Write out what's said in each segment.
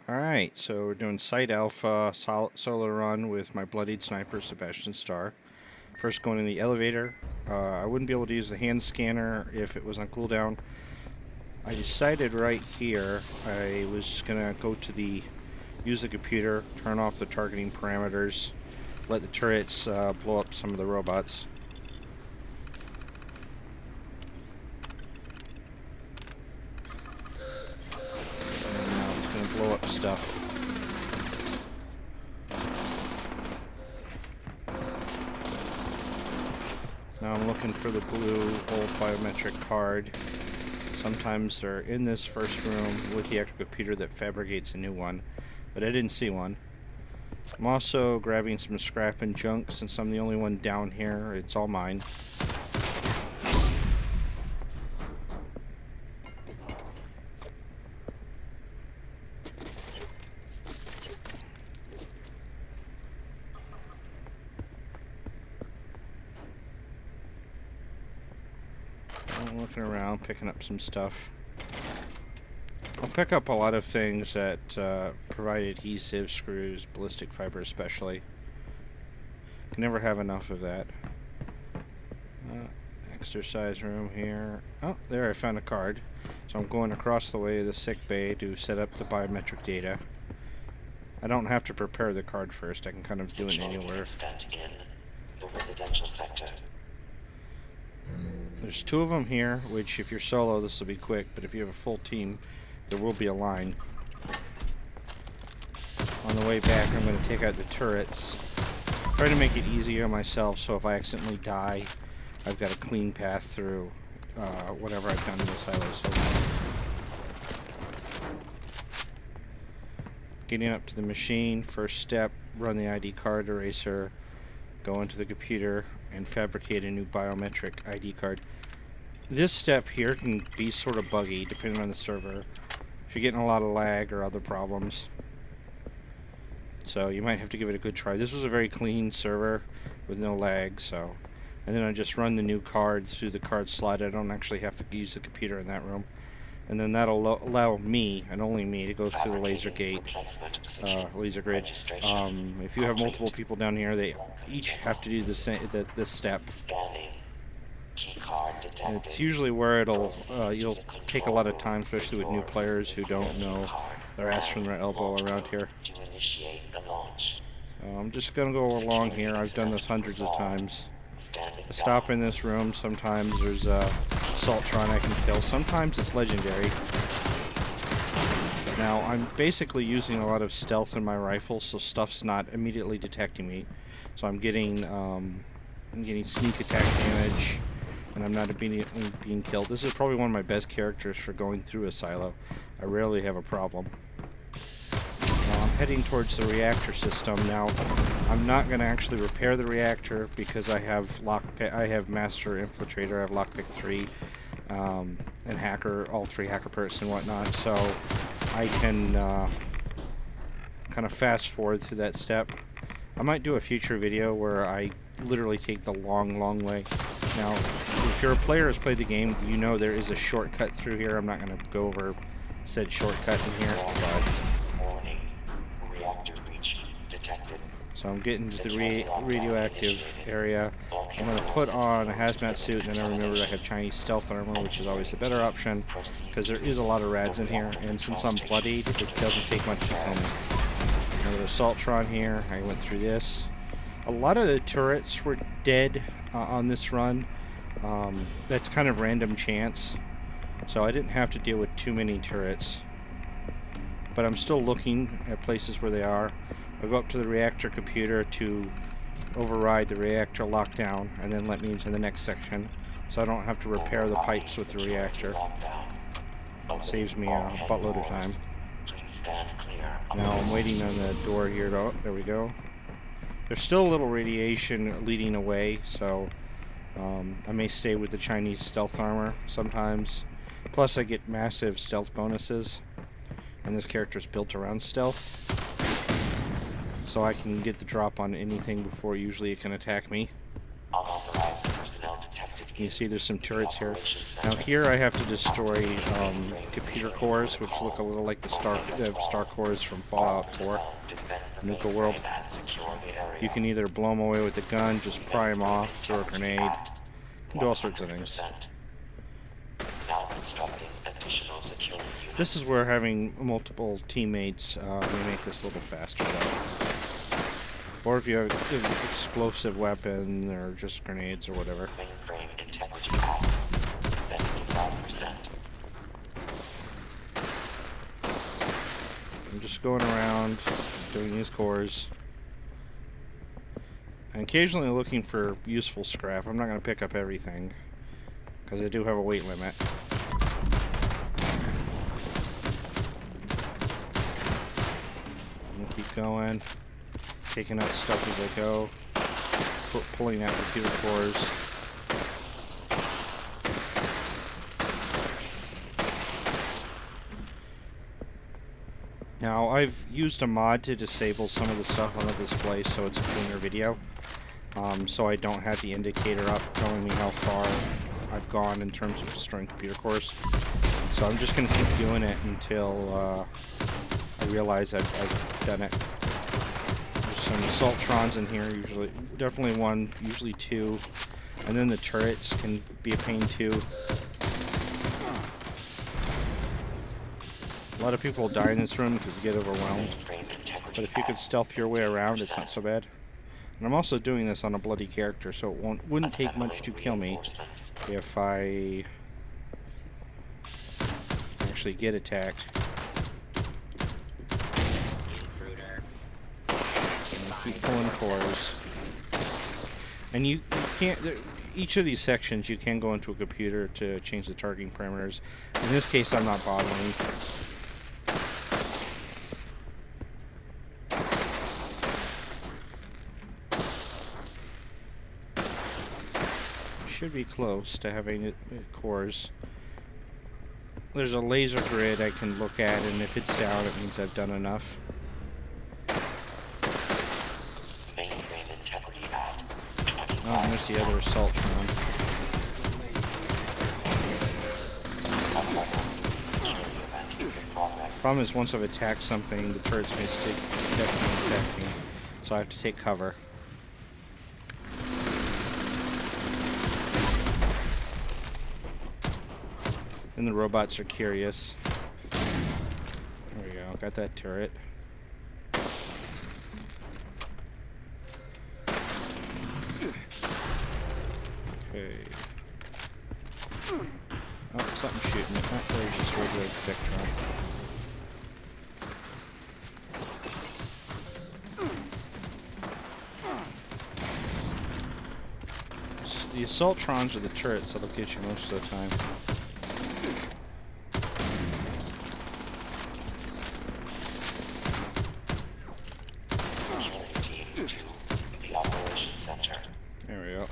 Alright, so we're doing Site Alpha solo run with my bloodied sniper, Sabastian Starr. First going in the elevator. I wouldn't be able to use the hand scanner if it was on cooldown. I decided right here I was going to go to use the computer, turn off the targeting parameters, let the turrets blow up some of the robots. And now it's going to blow up stuff. Now I'm looking for the blue old biometric card. Sometimes they're in this first room with the actual computer that fabricates a new one, but I didn't see one. I'm also grabbing some scrap and junk since I'm the only one down here. It's all mine. I'm looking around, picking up some stuff. I'll pick up a lot of things that provide adhesive, screws, ballistic fiber especially. Can never have enough of that. Exercise room here. Oh, there I found a card. So I'm going across the way to the sick bay to set up the biometric data. I don't have to prepare the card first. I can kind of do it anywhere. The residential sector. There's two of them here, which if you're solo this will be quick, but if you have a full team there will be a line. On the way back I'm going to take out the turrets. Try to make it easier on myself so if I accidentally die I've got a clean path through whatever I've done in the silo so far. Getting up to the machine, first step, run the ID card eraser, go into the computer and fabricate a new biometric ID card. This step here can be sort of buggy depending on the server. If you're getting a lot of lag or other problems. So you might have to give it a good try. This was a very clean server with no lag, so. And then I just run the new cards through the card slot. I don't actually have to use the computer in that room. And then that'll allow me, and only me, to go through the laser gate, laser grid. If you have multiple people down here, they each have to do this step. And it's usually where you'll take a lot of time, especially with new players who don't know their ass from their elbow around here. So I'm just gonna go along here. I've done this hundreds of times. I stop in this room. Sometimes there's a Saltron I can kill. Sometimes it's legendary. Now I'm basically using a lot of stealth in my rifle, so stuff's not immediately detecting me. So I'm getting sneak attack damage, and I'm not immediately being killed. This is probably one of my best characters for going through a silo. I rarely have a problem. Now I'm heading towards the reactor system. Now I'm not going to actually repair the reactor because I have Master Infiltrator, I have Lockpick 3, and Hacker, all 3 Hacker perks and whatnot, so I can kind of fast forward through that step. I might do a future video where I literally take the long way. Now, if you're a player who's played the game, you know there is a shortcut through here. I'm not going to go over said shortcut in here. Warning. Reactor breach detected. So I'm getting to the radioactive area. I'm going to put on a hazmat suit, and then I remembered I have Chinese stealth armor, which is always the better option, because there is a lot of rads in here, and since I'm bloodied, it doesn't take much to kill me. Another Saltron here. I went through this. A lot of the turrets were dead on this run. That's kind of random chance, so I didn't have to deal with too many turrets. But I'm still looking at places where they are. I'll go up to the reactor computer to override the reactor lockdown and then let me into the next section, so I don't have to repair the pipes with the reactor. It saves me a buttload of time. Now I'm waiting on the door here. There we go. There's still a little radiation leading away, so I may stay with the Chinese stealth armor sometimes. Plus I get massive stealth bonuses, and this character is built around stealth, so I can get the drop on anything before usually it can attack me. Unauthorized personnel detected You see there's some turrets here. Now here I have to destroy computer cores, which look a little like the Starr cores from Fallout 4, Nuka World. You can either blow them away with the gun, just pry them off, throw a grenade, you can do all sorts of things. This is where having multiple teammates may make this a little faster though. Or if you have an explosive weapon or just grenades or whatever. I'm just going around doing these cores. And occasionally looking for useful scrap. I'm not going to pick up everything because I do have a weight limit. I'm going to keep going, taking out stuff as I go, pulling out computer cores. Now, I've used a mod to disable some of the stuff on the display so it's a cleaner video. So I don't have the indicator up telling me how far I've gone in terms of destroying computer cores. So I'm just going to keep doing it until I realize I've done it. There's some assaultrons in here, definitely one, usually two. And then the turrets can be a pain too. A lot of people die in this room because they get overwhelmed. But if you could stealth your way around, it's not so bad. And I'm also doing this on a bloody character, so it wouldn't take much to kill me if I actually get attacked. And keep pulling cores. And you can't... Each of these sections you can go into a computer to change the targeting parameters. In this case, I'm not bothering. Should be close to having cores. There's a laser grid I can look at, and if it's down, it means I've done enough. Oh, and there's the other assaultron. Problem is, once I've attacked something, the turrets may stick definitely attack me, so I have to take cover. And the robots are curious. There we go, got that turret. Okay. Oh, something's shooting me. Oh, there's just regular Vectron. The assaultrons are the turrets that'll get you most of the time. There we go.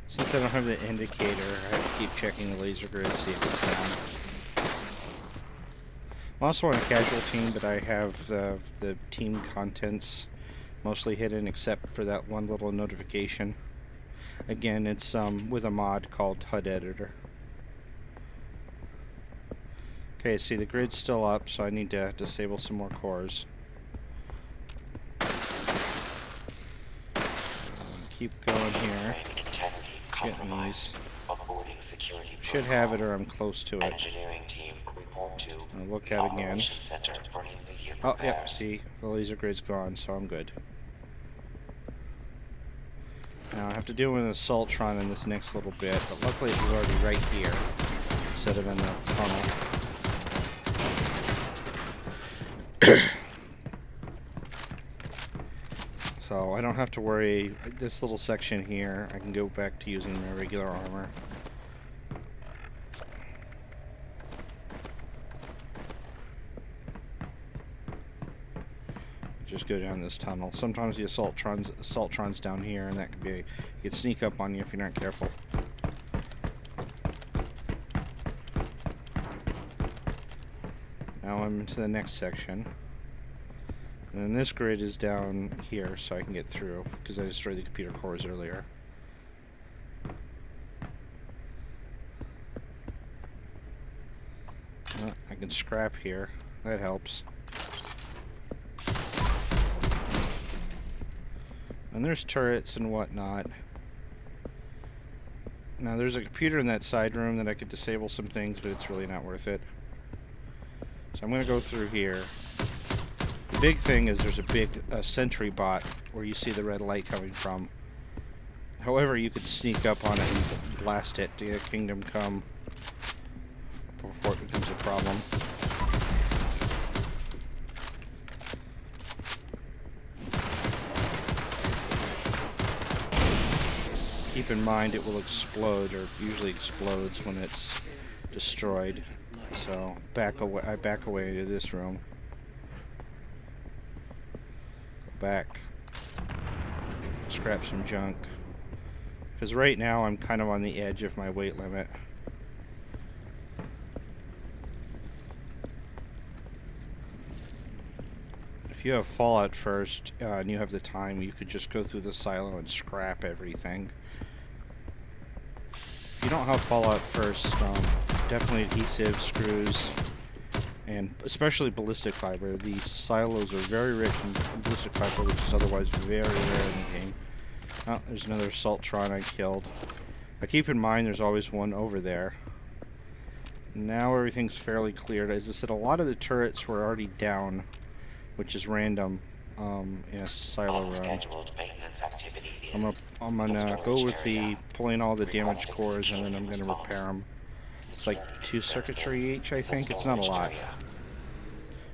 Since I don't have the indicator, I have to keep checking the laser grid to see if it's down. I'm also on a casual team, but I have the team contents mostly hidden except for that one little notification. Again, it's with a mod called HUD Editor. Okay, see the grid's still up, so I need to disable some more cores. Keep going here. Getting these. Should have it or I'm close to it. I'll look at it again. Oh, yep, see, the laser grid's gone, so I'm good. Now I have to deal with an assaultron in this next little bit, but luckily it was already right here, instead of in the tunnel. So I don't have to worry. This little section here, I can go back to using my regular armor. Just go down this tunnel. Sometimes the assaultron's down here, and that could be, you could sneak up on you if you're not careful. Now I'm into the next section. And then this grid is down here, so I can get through, because I destroyed the computer cores earlier. I can scrap here. That helps. And there's turrets and whatnot. Now there's a computer in that side room that I could disable some things, but it's really not worth it. So I'm going to go through here. The big thing is there's a big sentry bot where you see the red light coming from. However, you could sneak up on it and blast it to get Kingdom Come before it becomes a problem. Keep in mind it will explode, or usually explodes when it's destroyed. So I back away into this room. Go back. Scrap some junk. Because right now I'm kind of on the edge of my weight limit. If you have Fallout first, and you have the time, you could just go through the silo and scrap everything. If you don't have Fallout first, definitely adhesive, screws, and especially ballistic fiber. These silos are very rich in ballistic fiber, which is otherwise very rare in the game. Oh, there's another Assaultron I killed. Now keep in mind there's always one over there. Now everything's fairly cleared. As I said, a lot of the turrets were already down, which is random in a silo run. I'm gonna go with the pulling all the damaged cores, and then I'm gonna repair them. It's like 2 circuitry each, I think. It's not a lot.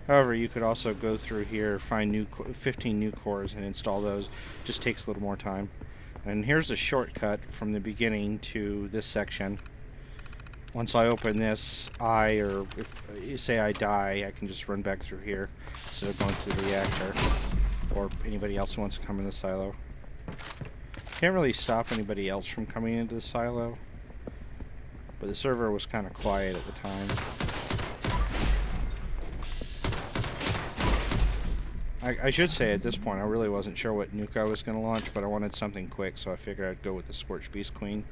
However, you could also go through here, find 15 new cores, and install those. Just takes a little more time. And here's a shortcut from the beginning to this section. Once I open this, or if you say I die, I can just run back through here instead of going through the reactor, or anybody else who wants to come in the silo. Can't really stop anybody else from coming into the silo, but the server was kind of quiet at the time. I should say at this point I really wasn't sure what nuke I was going to launch, but I wanted something quick, so I figured I'd go with the Scorched Beast Queen.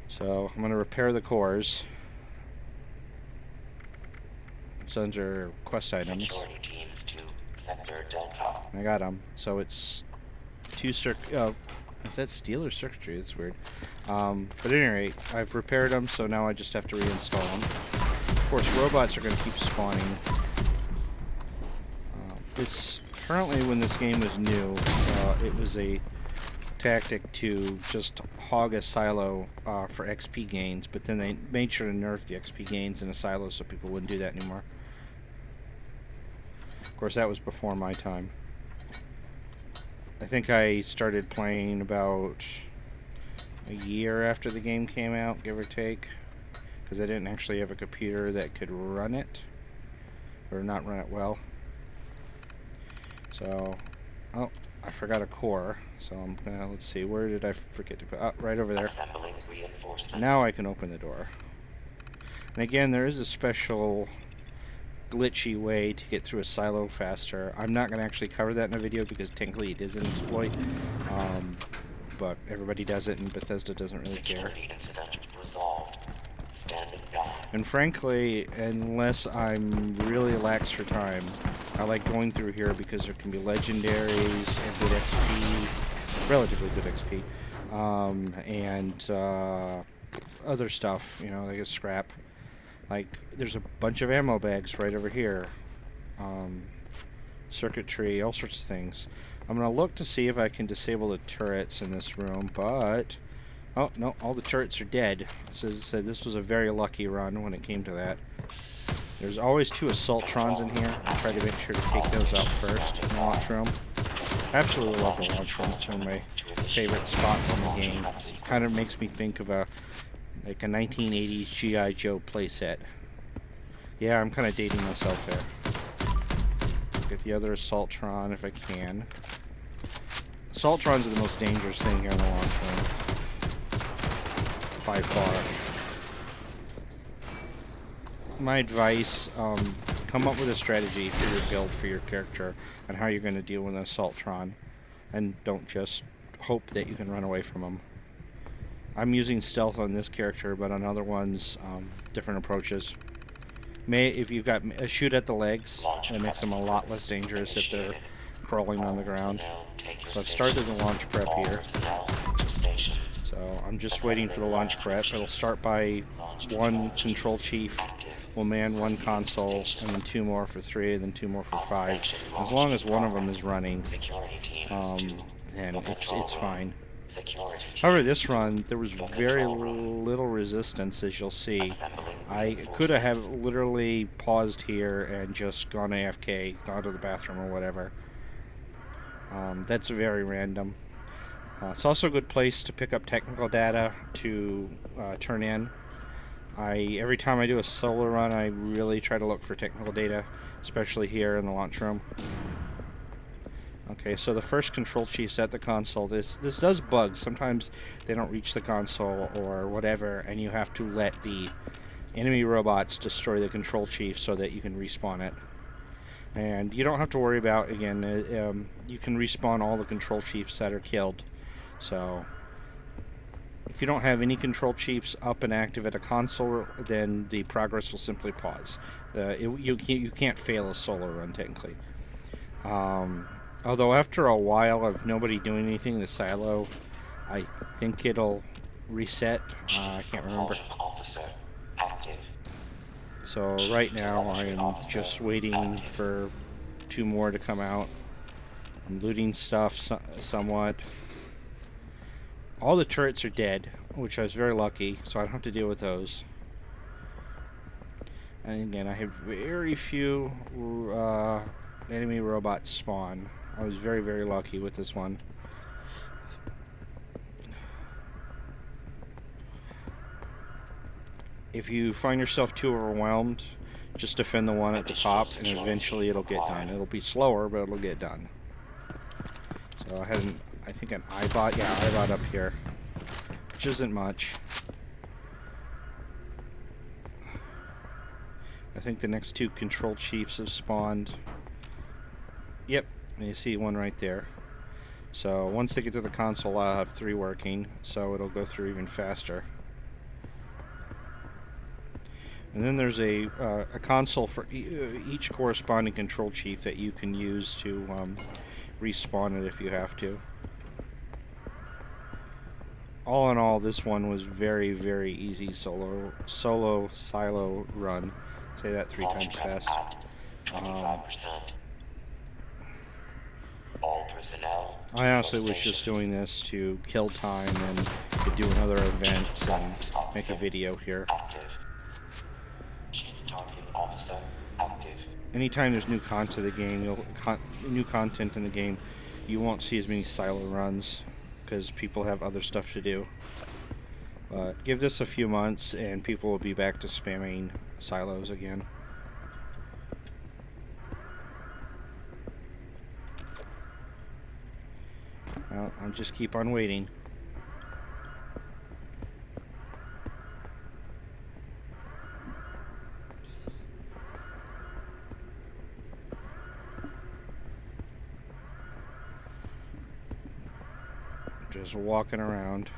So I'm going to repair the cores. It's under quest items. I got them. So it's 2 is that steel or circuitry? That's weird. But at any rate, I've repaired them, so now I just have to reinstall them. Of course, robots are going to keep spawning. Apparently when this game was new, it was a tactic to just hog a silo for XP gains, but then they made sure to nerf the XP gains in a silo so people wouldn't do that anymore. Of course, that was before my time. I think I started playing about a year after the game came out, give or take, because I didn't actually have a computer that could run it, or not run it well. So, oh, I forgot a core, so I'm gonna, let's see, where did I forget to put, right over there. Now I can open the door. And again, there is a special glitchy way to get through a silo faster. I'm not gonna actually cover that in a video because technically it is an exploit, but everybody does it and Bethesda doesn't really care. And frankly, unless I'm really lax for time, I like going through here because there can be legendaries and good XP, relatively good XP, and other stuff, you know, like a scrap. Like, there's a bunch of ammo bags right over here, circuitry, all sorts of things. I'm going to look to see if I can disable the turrets in this room, but... oh, no, all the turrets are dead. This was a very lucky run when it came to that. There's always 2 Assaultrons in here. I'll try to make sure to take those out first in the launch room. Absolutely love the launch room. It's one of my favorite spots in the game. It kind of makes me think of a 1980s G.I. Joe playset. Yeah, I'm kind of dating myself there. Get the other Assaultron if I can. Assaultrons are the most dangerous thing here in the launch room, by far. My advice, come up with a strategy for your build for your character and how you're going to deal with an Assaultron, and don't just hope that you can run away from them. I'm using stealth on this character, but on other ones, different approaches. If you've got a shoot at the legs, that makes them a lot less dangerous if they're crawling on the ground. So I've started the launch prep here. So I'm just waiting for the launch prep. It'll start by one control chief will man one console, and then 2 more for 3, and then 2 more for 5. As long as one of them is running, then it's fine. However, this run, there was very little resistance, as you'll see. I could have literally paused here and just gone AFK, gone to the bathroom or whatever. That's very random. It's also a good place to pick up technical data to turn in. Every time I do a solo run, I really try to look for technical data, especially here in the launch room. Okay, so the first control chief's at the console. This does bug. Sometimes they don't reach the console or whatever, and you have to let the enemy robots destroy the control chief so that you can respawn it. And you don't have to worry about, again, you can respawn all the control chiefs that are killed. So if you don't have any control chiefs up and active at a console, then the progress will simply pause. You can't fail a solo run, technically. Although after a while of nobody doing anything, the silo, I think it'll reset. I can't remember. So right now I'm just waiting for 2 more to come out. I'm looting stuff somewhat. All the turrets are dead, which I was very lucky, so I don't have to deal with those. And again, I have very few enemy robots spawn. I was very, very lucky with this one. If you find yourself too overwhelmed, just defend the one at the top, and eventually it'll get done. It'll be slower, but it'll get done. So I had I think an iBot, yeah, iBot up here, which isn't much. I think the next 2 control chiefs have spawned. Yep, and you see one right there. So once they get to the console, I'll have 3 working, so it'll go through even faster. And then there's a console for each corresponding control chief that you can use to respawn it if you have to. All in all, this one was very, very easy silo run. Say that 3 times fast. I honestly was just doing this to kill time and to do another event and make a video here. Anytime there's new content in the game, you won't see as many silo runs because people have other stuff to do. But give this a few months and people will be back to spamming silos again. Well, I'll just keep on waiting. Just walking around.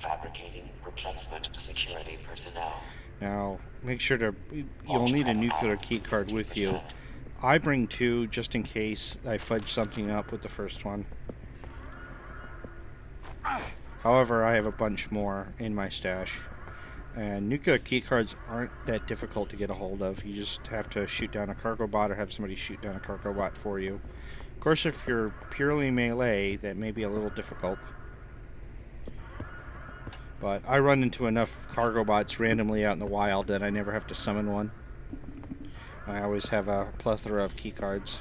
Fabricating replacement security personnel. Now, make sure to... You'll need a nuclear keycard with you. I bring 2 just in case I fudge something up with the first one. However, I have a bunch more in my stash. And nuclear keycards aren't that difficult to get a hold of. You just have to shoot down a cargo bot or have somebody shoot down a cargo bot for you. Of course, if you're purely melee, that may be a little difficult. But I run into enough cargo bots randomly out in the wild that I never have to summon one. I always have a plethora of keycards.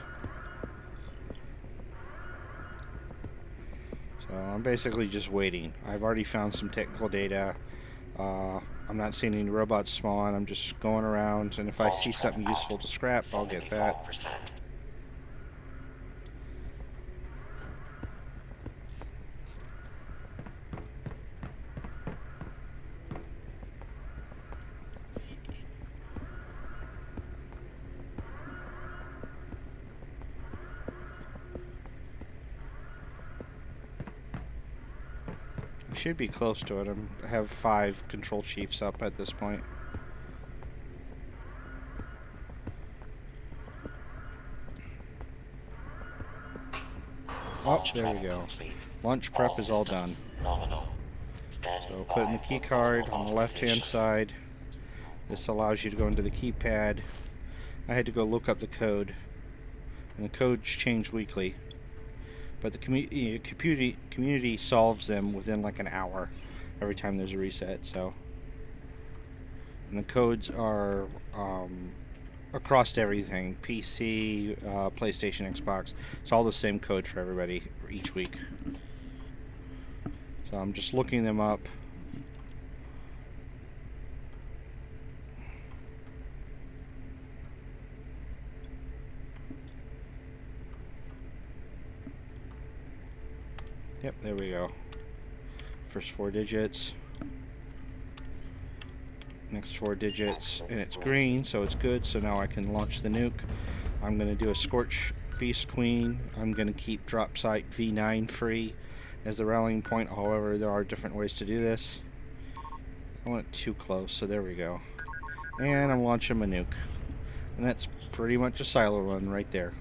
So I'm basically just waiting. I've already found some technical data. I'm not seeing any robots spawn. I'm just going around, and if I see something useful to scrap, I'll get that. should be close to it. I have 5 control chiefs up at this point. Oh, there we go. Launch prep is all done. So put in the key card on the left-hand side. This allows you to go into the keypad. I had to go look up the code, and the codes change weekly. But the community solves them within like an hour every time there's a reset. So, and the codes are across everything: PC, PlayStation, Xbox. It's all the same code for everybody each week. So I'm just looking them up. Yep, there we go. First 4 digits. Next 4 digits, and it's green, so it's good. So now I can launch the nuke. I'm going to do a Scorch Beast Queen. I'm going to keep drop site V9 free as the rallying point. However, there are different ways to do this. I want it too close, so there we go. And I'm launching my nuke. And that's pretty much a silo run right there.